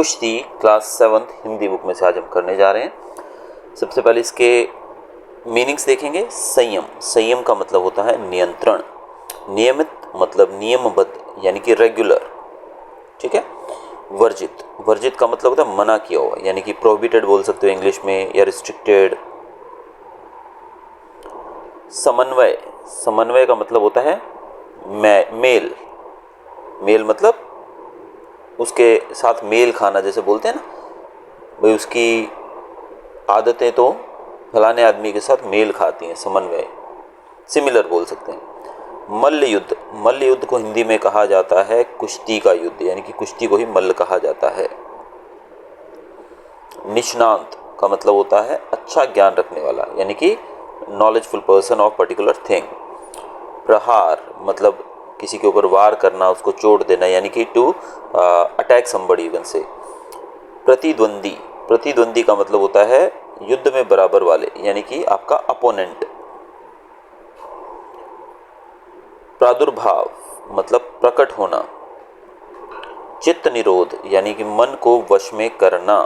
कुश्ती class 7 Hindi book में से आज हम करने जा रहे हैं। सबसे पहले इसके मीनिंग्स देखेंगे। संयम, संयम का मतलब होता है नियंत्रण। नियमित मतलब नियमबद्ध यानी कि रेगुलर, ठीक है। वर्जित, वर्जित का मतलब होता है मना किया हुआ, यानी कि प्रोहिबिटेड बोल सकते हो इंग्लिश में, या रिस्ट्रिक्टेड। समन्वय, समन्वय का मतलब होता है मेल, मेल मतलब उसके साथ मेल खाना, जैसे बोलते हैं ना भाई उसकी आदतें तो फलाने आदमी के साथ मेल खाती हैं, समन्वय, सिमिलर बोल सकते हैं। मल्ल युद्ध, मल्ल युद्ध को हिंदी में कहा जाता है कुश्ती का युद्ध, यानी कि कुश्ती को ही मल्ल कहा जाता है। निष्णांत का मतलब होता है अच्छा ज्ञान रखने वाला, यानी कि knowledgeful person of particular thing. प्रहार मतलब किसी के ऊपर वार करना, उसको चोट देना, यानी कि to attack somebody you can say. प्रतिद्वंदी, प्रतिद्वंदी का मतलब होता है युद्ध में बराबर वाले, यानी कि आपका अपोनेंट। प्रादुर्भाव मतलब प्रकट होना। चित्त निरोध यानी कि मन को वश में करना।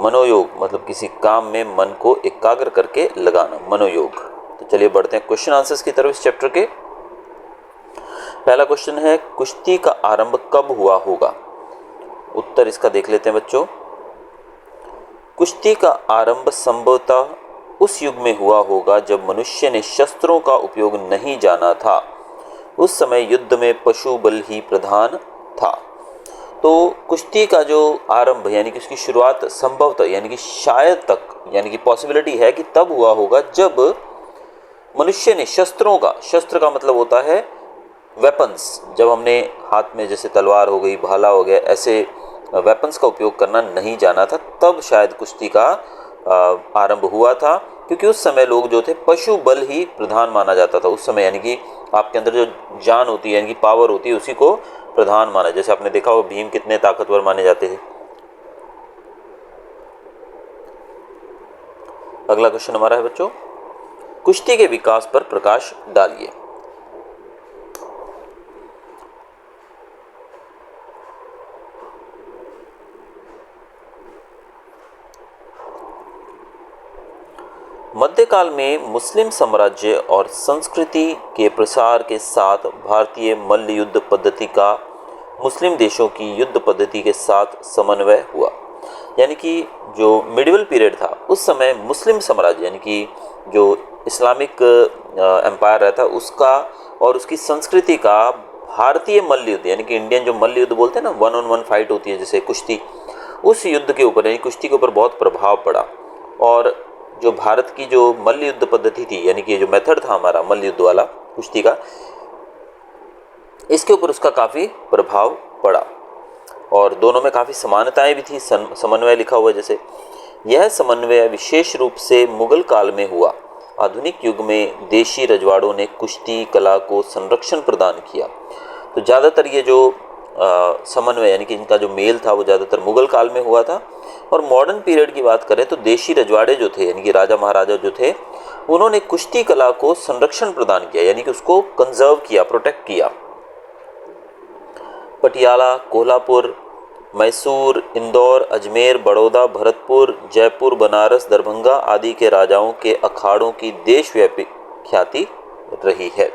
मनोयोग मतलब किसी काम में मन को एकाग्र करके लगाना, मनोयोग। तो चलिए बढ़ते हैं क्वेश्चन आंसर्स की तरफ इस चैप्टर के। पहला क्वेश्चन है कुश्ती का आरंभ कब हुआ होगा। उत्तर इसका देख लेते हैं बच्चों। कुश्ती का आरंभ संभवतः उस युग में हुआ होगा जब मनुष्य ने शस्त्रों का उपयोग नहीं जाना था। उस समय युद्ध में पशु बल ही प्रधान था। तो कुश्ती का जो आरंभ यानी कि उसकी शुरुआत संभवतः यानी कि शायद तक, यानी कि पॉसिबिलिटी है कि तब हुआ होगा जब मनुष्य ने शस्त्रों का, शस्त्र का मतलब होता है वेपन्स, जब हमने हाथ में जैसे तलवार हो गई, भाला हो गया, ऐसे वेपन्स का उपयोग करना नहीं जाना था, तब शायद कुश्ती का आरंभ हुआ था। क्योंकि उस समय लोग जो थे पशु बल ही प्रधान माना जाता था उस समय, यानी कि आपके अंदर जो जान होती है यानी कि पावर होती है उसी को प्रधान माना। जैसे आपने देखा हो भीम कितने ताकतवर माने जाते थे। अगला क्वेश्चन हमारा है बच्चों, कुश्ती के विकास पर प्रकाश डालिए। मध्यकाल में मुस्लिम साम्राज्य और संस्कृति के प्रसार के साथ भारतीय मल्ल युद्ध पद्धति का मुस्लिम देशों की युद्ध पद्धति के साथ समन्वय हुआ। यानी कि जो मिडिवल पीरियड था उस समय मुस्लिम साम्राज्य यानी कि जो इस्लामिक एम्पायर रहता उसका और उसकी संस्कृति का भारतीय मल्ल युद्ध यानी कि इंडियन जो मल्ल युद्ध बोलते हैं ना, 1-on-1 फाइट होती है जैसे कुश्ती, उस युद्ध के ऊपर यानी कुश्ती के ऊपर बहुत प्रभाव पड़ा। और जो भारत की जो मल्ल युद्ध पद्धति थी यानी कि जो मेथड था हमारा मल्ल युद्ध वाला कुश्ती का, इसके ऊपर उसका काफ़ी प्रभाव पड़ा। और दोनों में काफ़ी समानताएं भी थी, समन्वय लिखा हुआ जैसे। यह समन्वय विशेष रूप से मुगल काल में हुआ। आधुनिक युग में देशी रजवाड़ों ने कुश्ती कला को संरक्षण प्रदान किया। तो ज़्यादातर ये जो समन्वय यानी कि इनका जो मेल था वो ज़्यादातर मुगल काल में हुआ था। और मॉडर्न पीरियड की बात करें तो देशी रजवाड़े जो थे यानी कि राजा महाराजा जो थे, उन्होंने कुश्ती कला को संरक्षण प्रदान किया यानी कि उसको कंजर्व किया, प्रोटेक्ट किया। पटियाला, कोल्हापुर, मैसूर, इंदौर, अजमेर, बड़ौदा, भरतपुर, जयपुर, बनारस, दरभंगा आदि के राजाओं के अखाड़ों की देशव्यापी ख्याति रही है।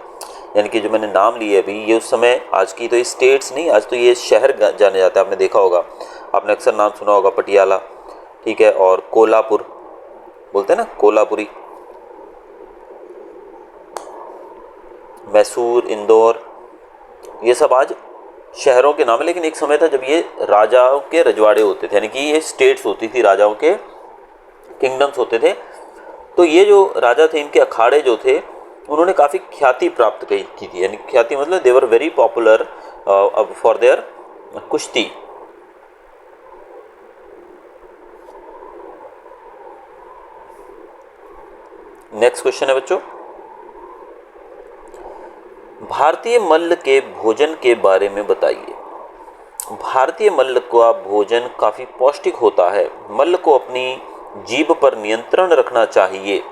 यानी कि जो मैंने नाम लिए अभी, ये उस समय, आज की तो ये स्टेट्स नहीं, आज तो ये शहर जाने जाते हैं। आपने देखा होगा, आपने अक्सर नाम सुना होगा पटियाला, ठीक है, और कोल्हापुर बोलते हैं ना, कोल्हापुरी, मैसूर, इंदौर, ये सब आज शहरों के नाम है। लेकिन एक समय था जब ये राजाओं के रजवाड़े होते थे, यानी कि ये स्टेट्स होती थी, राजाओं के किंगडम्स होते थे। तो ये जो राजा थे, इनके अखाड़े जो थे, उन्होंने काफ़ी ख्याति प्राप्त की थी। यानी ख्याति मतलब they were very popular for their कुश्ती। नेक्स्ट क्वेश्चन है बच्चों, भारतीय मल्ल के भोजन के बारे में बताइए। भारतीय मल्ल का भोजन काफ़ी पौष्टिक होता है। मल्ल को अपनी जीभ पर नियंत्रण रखना चाहिए।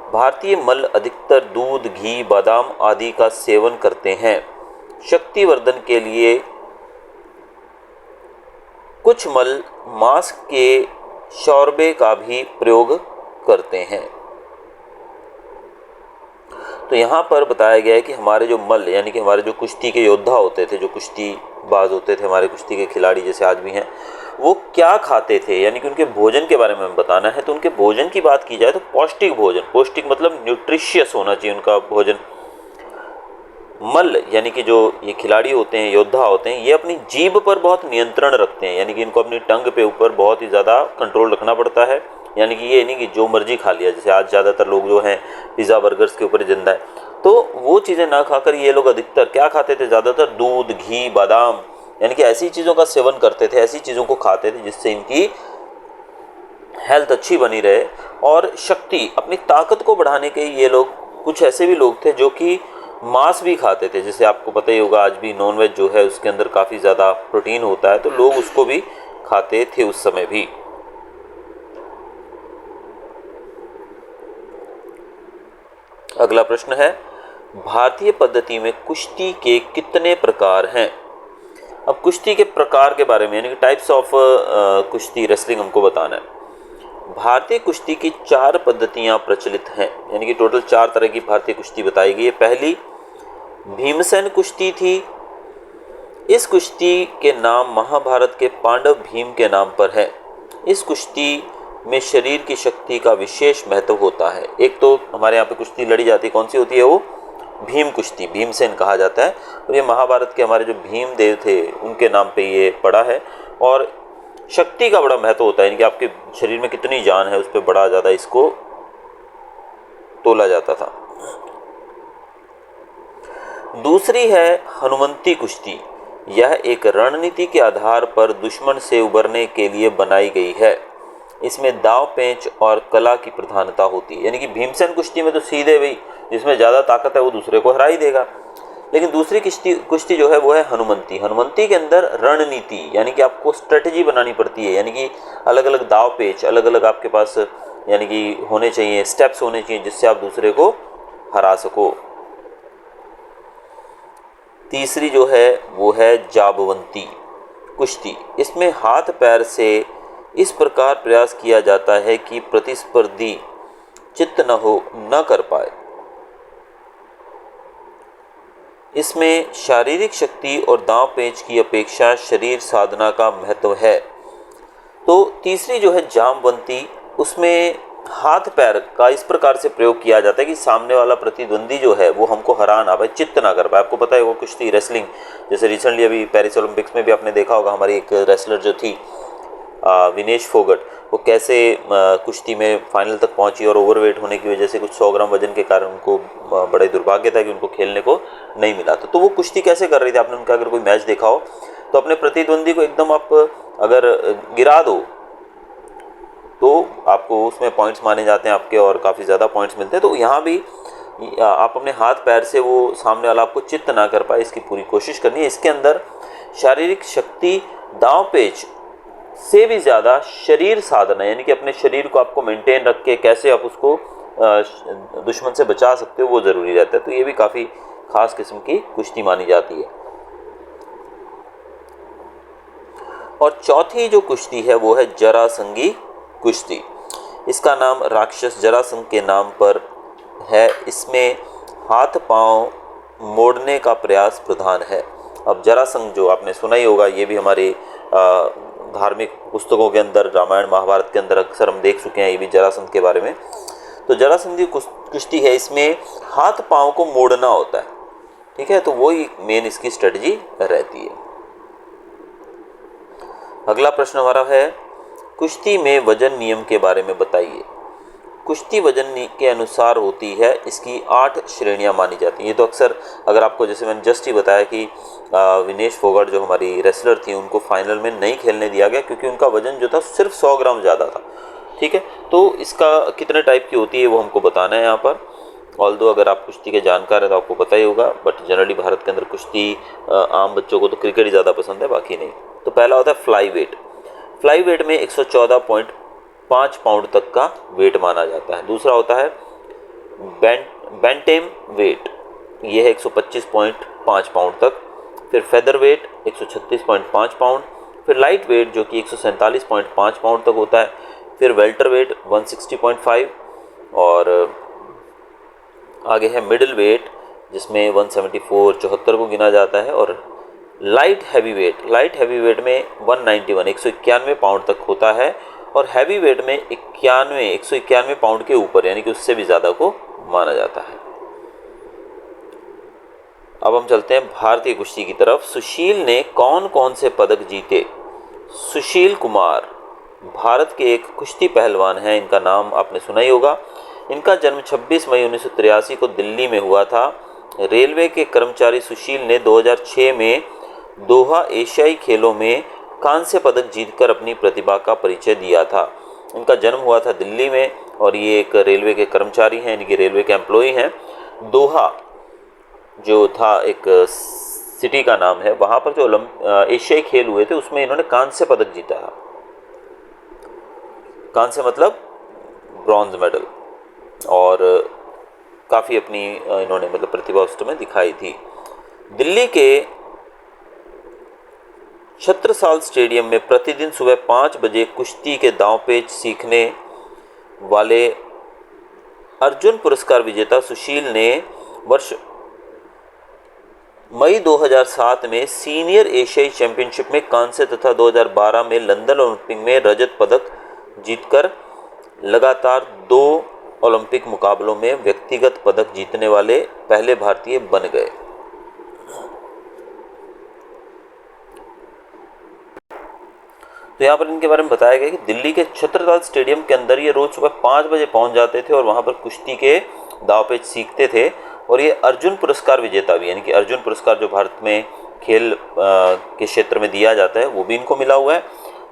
भारतीय मल्ल अधिकतर दूध, घी, बादाम आदि का सेवन करते हैं। शक्तिवर्धन के लिए कुछ मल मांस के शोरबे का भी प्रयोग करते हैं। तो यहाँ पर बताया गया है कि हमारे जो मल यानी कि हमारे जो कुश्ती के योद्धा होते थे, जो कुश्तीबाज होते थे, हमारे कुश्ती के खिलाड़ी जैसे आज भी हैं, वो क्या खाते थे, यानी कि उनके भोजन के बारे में हमें बताना है। तो उनके भोजन की बात की जाए तो पौष्टिक भोजन, पौष्टिक मतलब न्यूट्रिशियस होना चाहिए उनका भोजन। मल यानी कि जो ये खिलाड़ी होते हैं, योद्धा होते हैं, ये अपनी जीभ पर बहुत नियंत्रण रखते हैं, यानी कि इनको अपनी टंग पे ऊपर बहुत ही ज़्यादा कंट्रोल रखना पड़ता है। यानी कि ये नहीं कि जो मर्जी खा लिया, जैसे आज ज़्यादातर लोग जो हैं पिज़्ज़ा बर्गर्स के ऊपर जिंदा है, तो वो चीज़ें ना खाकर ये लोग अधिकतर क्या खाते थे, ज़्यादातर दूध, घी, बादाम, यानी कि ऐसी चीज़ों का सेवन करते थे, ऐसी चीज़ों को खाते थे जिससे इनकी हेल्थ अच्छी बनी रहे और शक्ति, अपनी ताकत को बढ़ाने के ये लोग, कुछ ऐसे भी लोग थे जो कि मांस भी खाते थे। जैसे आपको पता ही होगा आज भी नॉनवेज जो है उसके अंदर काफ़ी ज़्यादा प्रोटीन होता है, तो लोग उसको भी खाते थे उस समय भी। अगला प्रश्न है, भारतीय पद्धति में कुश्ती के कितने प्रकार हैं? अब कुश्ती के प्रकार के बारे में यानी कि टाइप्स ऑफ कुश्ती रेसलिंग हमको बताना है। भारतीय कुश्ती की 4 पद्धतियां प्रचलित हैं, यानी कि टोटल 4 तरह की भारतीय कुश्ती बताई गई है। पहली भीमसेन कुश्ती थी। इस कुश्ती के नाम महाभारत के पांडव भीम के नाम पर है। इस कुश्ती में शरीर की शक्ति का विशेष महत्व होता है। एक तो हमारे यहाँ पे कुश्ती लड़ी जाती है, कौन सी होती है वो? भीम कुश्ती, भीमसेन कहा जाता है। और ये महाभारत के हमारे जो भीम देव थे उनके नाम पे ये पड़ा है। और शक्ति का बड़ा महत्व होता है, यानी कि आपके शरीर में कितनी जान है उस पर बड़ा ज़्यादा इसको तोला जाता था। दूसरी है हनुमंती कुश्ती। यह एक रणनीति के आधार पर दुश्मन से उबरने के लिए बनाई गई है। इसमें दाव पेंच और कला की प्रधानता होती है। यानी कि भीमसेन कुश्ती में तो सीधे भाई जिसमें ज़्यादा ताकत है वो दूसरे को हरा ही देगा। लेकिन दूसरी कुश्ती जो है वो है हनुमंती। हनुमंती के अंदर रणनीति यानी कि आपको स्ट्रेटजी बनानी पड़ती है, यानी कि अलग अलग दाव पेच, अलग अलग आपके पास यानी कि होने चाहिए, स्टेप्स होने चाहिए जिससे आप दूसरे को हरा सको। तीसरी जो है वो है जाबवंती कुश्ती। इसमें हाथ पैर से इस प्रकार प्रयास किया जाता है कि प्रतिस्पर्धी चित्त न कर पाए। इसमें शारीरिक शक्ति और दांव पेंच की अपेक्षा शरीर साधना का महत्व है। तो तीसरी जो है जामवंती, उसमें हाथ पैर का इस प्रकार से प्रयोग किया जाता है कि सामने वाला प्रतिद्वंदी जो है वो हमको हरा ना पाए, चित्त ना कर पाए। आपको पता है वो कुश्ती रेसलिंग, जैसे रिसेंटली अभी पेरिस ओलंपिक्स में भी आपने देखा होगा, हमारी एक रेसलर जो थी विनेश फोगट, वो कैसे कुश्ती में फाइनल तक पहुंची और ओवरवेट होने की वजह से कुछ 100 ग्राम वजन के कारण उनको बड़े दुर्भाग्य था कि उनको खेलने को नहीं मिला। तो वो कुश्ती कैसे कर रही थी, आपने उनका अगर कोई मैच देखा हो तो अपने प्रतिद्वंदी को एकदम आप अगर गिरा दो तो आपको उसमें पॉइंट्स माने जाते हैं आपके और काफ़ी ज़्यादा पॉइंट्स मिलते हैं। तो यहाँ भी आप अपने हाथ पैर से वो सामने वाला आपको चित्त ना कर पाए इसकी पूरी कोशिश करनी है। इसके अंदर शारीरिक शक्ति, दांव पेच से भी ज़्यादा शरीर साधना, यानी कि अपने शरीर को आपको मेंटेन रख के कैसे आप उसको दुश्मन से बचा सकते हो वो ज़रूरी रहता है। तो ये भी काफ़ी खास किस्म की कुश्ती मानी जाती है। और चौथी जो कुश्ती है वो है जरासंगी कुश्ती। इसका नाम राक्षस जरासंघ के नाम पर है। इसमें हाथ पांव मोड़ने का प्रयास प्रधान है। अब जरासंघ जो आपने सुना ही होगा, ये भी हमारे धार्मिक पुस्तकों के अंदर, रामायण महाभारत के अंदर अक्सर हम देख चुके हैं ये भी जरासंध के बारे में। तो जरासंधी कुश्ती है, इसमें हाथ पांव को मोड़ना होता है, ठीक है, तो वही मेन इसकी स्ट्रेटजी रहती है। अगला प्रश्न हमारा है, कुश्ती में वजन नियम के बारे में बताइए। कुश्ती वजन के अनुसार होती है, इसकी 8 श्रेणियां मानी जाती हैं। ये तो अक्सर अगर आपको, जैसे मैंने जस्ट ही बताया कि विनेश फोगाट जो हमारी रेसलर थी उनको फाइनल में नहीं खेलने दिया गया क्योंकि उनका वजन जो था सिर्फ 100 ग्राम ज़्यादा था, ठीक है। तो इसका कितने टाइप की होती है वो हमको बताना है यहाँ पर। ऑल्दो अगर आप कुश्ती के जानकार हैं तो आपको पता ही होगा, बट जनरली भारत के अंदर कुश्ती आम बच्चों को तो क्रिकेट ही ज़्यादा पसंद है, बाकी नहीं। तो पहला होता है फ्लाई वेट। फ्लाई वेट में 114.5 पाउंड तक का वेट माना जाता है। दूसरा होता है बैंटेम वेट, ये है 125.5 पाउंड तक। फिर फेदर वेट 136.5 पाउंड। फिर लाइट वेट जो कि 147.5 पाउंड तक होता है, फिर वेल्टर वेट 160.5, और आगे है मिडिल वेट जिसमें 174 74 को गिना जाता है, और लाइट हैवी वेट में 191 पाउंड तक होता है, और हैवी वेट में 191 पाउंड के ऊपर यानी कि उससे भी ज़्यादा को माना जाता है। अब हम चलते हैं भारतीय कुश्ती की तरफ। सुशील ने कौन कौन से पदक जीते? सुशील कुमार भारत के एक कुश्ती पहलवान हैं, इनका नाम आपने सुना ही होगा। इनका जन्म 26 मई 1983 को दिल्ली में हुआ था। रेलवे के कर्मचारी सुशील ने 2006 में दोहा एशियाई खेलों में कांस्य पदक जीतकर अपनी प्रतिभा का परिचय दिया था। इनका जन्म हुआ था दिल्ली में, और ये एक रेलवे के कर्मचारी हैं, इनके रेलवे के एम्प्लॉई हैं। दोहा जो था एक सिटी का नाम है, वहाँ पर जो एशियाई खेल हुए थे उसमें इन्होंने कांस्य पदक जीता है। कांस्य मतलब ब्रॉन्ज मेडल, और काफ़ी अपनी इन्होंने मतलब प्रतिभा उस समय दिखाई थी। दिल्ली के छत्रसाल स्टेडियम में प्रतिदिन सुबह 5 बजे कुश्ती के दांवपेच सीखने वाले अर्जुन पुरस्कार विजेता सुशील ने वर्ष मई 2007 में सीनियर एशियाई चैंपियनशिप में कांस्य तथा 2012 में लंदन ओलंपिक में रजत पदक जीतकर लगातार 2 ओलंपिक मुकाबलों में व्यक्तिगत पदक जीतने वाले पहले भारतीय बन गए। तो यहाँ पर इनके बारे में बताया गया कि दिल्ली के छत्रसाल स्टेडियम के अंदर ये रोज सुबह 5 बजे पहुंच जाते थे और वहाँ पर कुश्ती के दांवपेच सीखते थे, और ये अर्जुन पुरस्कार विजेता भी, यानी कि अर्जुन पुरस्कार जो भारत में खेल के क्षेत्र में दिया जाता है वो भी इनको मिला हुआ है।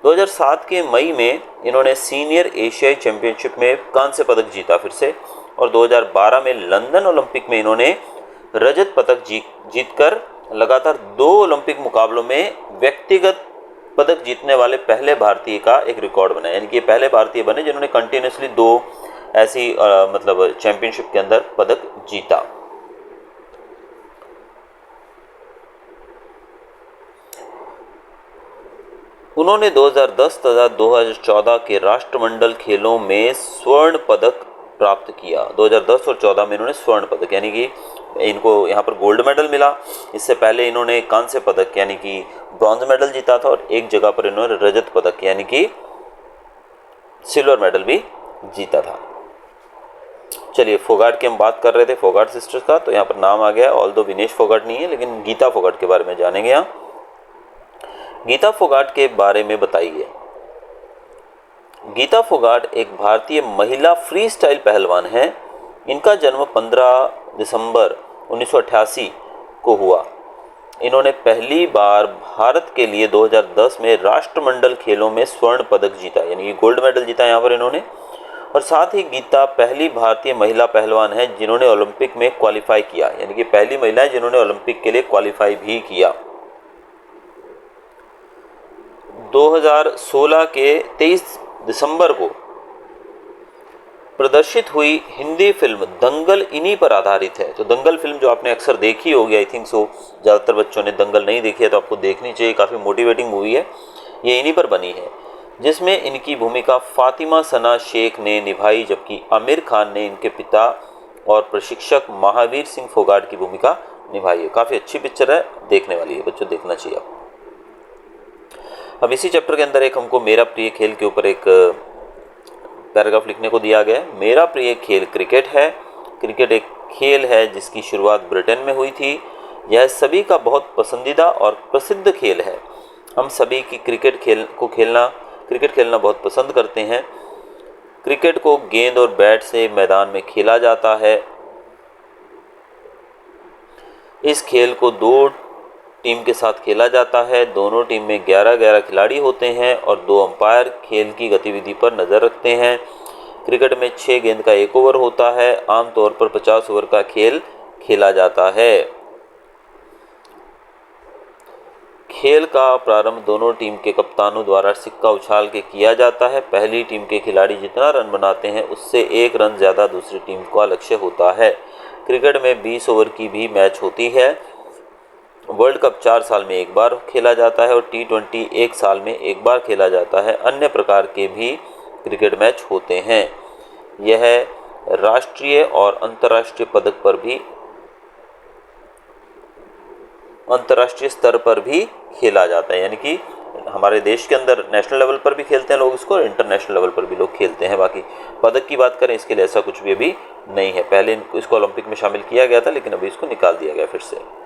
2007 के मई में इन्होंने सीनियर एशियाई चैंपियनशिप में कांस्य पदक जीता फिर से, और 2012 में लंदन ओलंपिक में इन्होंने रजत पदक जीतकर लगातार 2 ओलंपिक मुकाबलों में व्यक्तिगत पदक जीतने वाले पहले भारतीय का एक रिकॉर्ड बनाया, यानी कि पहले भारतीय बने जिन्होंने कंटिन्यूसली 2 ऐसी मतलब चैंपियनशिप के अंदर पदक जीता। उन्होंने 2010 तथा 2014 के राष्ट्रमंडल खेलों में स्वर्ण पदक प्राप्त किया। 2010 और 14 में इन्होंने स्वर्ण पदक, यानी कि इनको यहाँ पर गोल्ड मेडल मिला। इससे पहले इन्होंने कांस्य पदक यानी कि ब्रॉन्ज मेडल जीता था, और एक जगह पर इन्होंने रजत पदक यानी कि सिल्वर मेडल भी जीता था। चलिए, फोगाट की हम बात कर रहे थे, फोगाट सिस्टर्स का, तो यहाँ पर नाम आ गया। ऑल्दो विनेश फोगाट नहीं है, लेकिन गीता फोगाट के बारे में जानेंगे। यहाँ गीता फोगाट के बारे में बताइए। गीता फोगाट एक भारतीय महिला फ्री स्टाइल पहलवान है। इनका जन्म 15 दिसंबर 1988 को हुआ। इन्होंने पहली बार भारत के लिए 2010 में राष्ट्रमंडल खेलों में स्वर्ण पदक जीता, यानी कि गोल्ड मेडल जीता यहाँ पर इन्होंने। और साथ ही गीता पहली भारतीय महिला पहलवान है जिन्होंने ओलंपिक में क्वालिफाई किया, यानी कि पहली महिला है जिन्होंने ओलंपिक के लिए क्वालिफाई भी किया। 2016 के 23 दिसंबर को प्रदर्शित हुई हिंदी फिल्म दंगल इन्हीं पर आधारित है। तो दंगल फिल्म जो आपने अक्सर देखी होगी, आई थिंक सो, ज़्यादातर बच्चों ने दंगल नहीं देखी है तो आपको देखनी चाहिए, काफ़ी मोटिवेटिंग मूवी है। ये इन्हीं पर बनी है, जिसमें इनकी भूमिका फातिमा सना शेख ने निभाई, जबकि आमिर खान ने इनके पिता और प्रशिक्षक महावीर सिंह फोगाट की भूमिका निभाई है। काफ़ी अच्छी पिक्चर है, देखने वाली है, बच्चों देखना चाहिए। अब इसी चैप्टर के अंदर एक हमको मेरा प्रिय खेल के ऊपर एक पैराग्राफ लिखने को दिया गया है। मेरा प्रिय खेल क्रिकेट है। क्रिकेट एक खेल है जिसकी शुरुआत ब्रिटेन में हुई थी। यह सभी का बहुत पसंदीदा और प्रसिद्ध खेल है। हम सभी की क्रिकेट खेलना बहुत पसंद करते हैं। क्रिकेट को गेंद और बैट से मैदान में खेला जाता है। इस खेल को 2 टीम के साथ खेला जाता है। दोनों टीम में 11-11 खिलाड़ी होते हैं और 2 अंपायर खेल की गतिविधि पर नज़र रखते हैं। क्रिकेट में 6 गेंद का 1 ओवर होता है। आमतौर पर 50 ओवर का खेल खेला जाता है। खेल का प्रारंभ दोनों टीम के कप्तानों द्वारा सिक्का उछाल के किया जाता है। पहली टीम के खिलाड़ी जितना रन बनाते हैं उससे 1 रन ज़्यादा दूसरी टीम का लक्ष्य होता है। क्रिकेट में 20 ओवर की भी मैच होती है। वर्ल्ड कप 4 साल में एक बार खेला जाता है और T20 1 साल में एक बार खेला जाता है। अन्य प्रकार के भी क्रिकेट मैच होते हैं। यह राष्ट्रीय और अंतर्राष्ट्रीय स्तर पर भी खेला जाता है, यानी कि हमारे देश के अंदर नेशनल लेवल पर भी खेलते हैं लोग इसको, और इंटरनेशनल लेवल पर भी लोग खेलते हैं। बाकी पदक की बात करें, इसके लिए ऐसा कुछ भी अभी नहीं है। पहले इसको ओलंपिक में शामिल किया गया था, लेकिन अभी इसको निकाल दिया गया फिर से।